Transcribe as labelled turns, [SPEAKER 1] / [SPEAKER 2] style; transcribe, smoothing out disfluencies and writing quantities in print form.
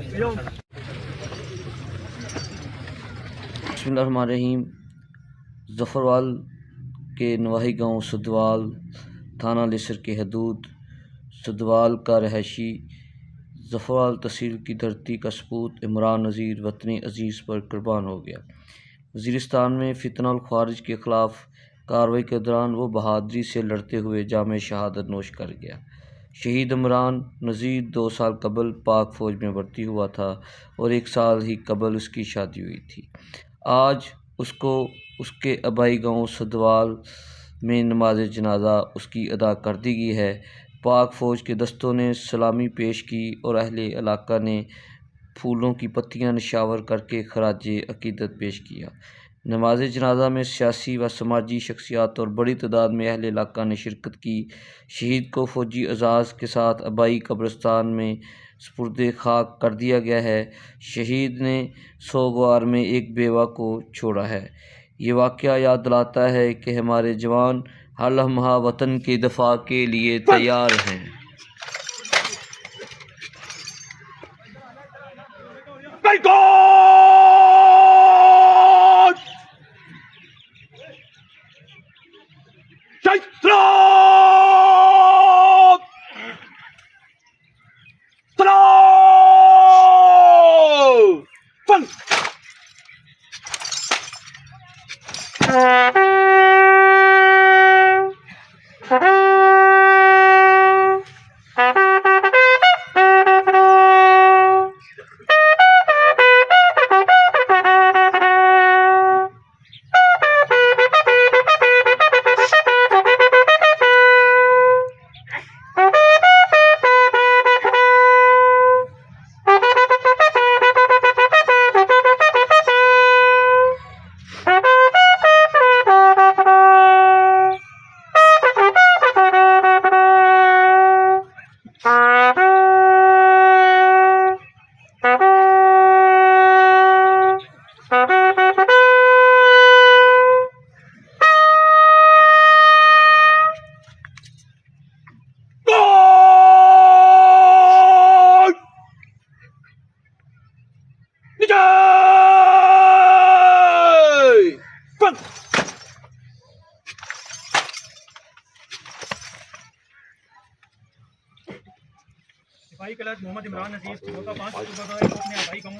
[SPEAKER 1] बिस्मिल्लाहिर्रहमानिर्रहीम। ज़फ़रवाल के नवाही गाँव सुदवाल थाना लेसर के हदूद सुदवाल का रहायशी ज़फ़रवाल तहसील की धरती का सपूत इमरान नज़ीर वतनी अज़ीज़ पर कुर्बान हो गया। वज़ीरिस्तान में फितनल ख़वारिज के ख़िलाफ़ कार्रवाई के दौरान वो बहादुरी से लड़ते हुए जामे शहादत नोश कर गया। शहीद इमरान नज़ीर 2 साल कबल पाक फ़ौज में भर्ती हुआ था और 1 साल ही कबल उसकी शादी हुई थी। आज उसको उसके आबाई गाँव सुदवाल में नमाज जनाजा उसकी अदा कर दी गई है। पाक फ़ौज के दस्तों ने सलामी पेश की और अहले इलाका ने फूलों की पत्तियां निशावर करके खराज अकीदत पेश किया। नमाज जनाजा में सियासी व समाजी शख्सियात और बड़ी तादाद में अहले इलाका ने शिरकत की। शहीद को फ़ौजी एजाज़ के साथ आबाई कब्रिस्तान में सुपुर्द खाक कर दिया गया है। शहीद ने सोगवार में एक बेवा को छोड़ा है। ये वाक़या याद दिलाता है कि हमारे जवान हर लम्हा वतन के दफ़ा के लिए तैयार हैं।
[SPEAKER 2] सिपाही कलर मोहम्मद इमरान नज़ीर 5 अक्टूबर को अपने आबाई गाँव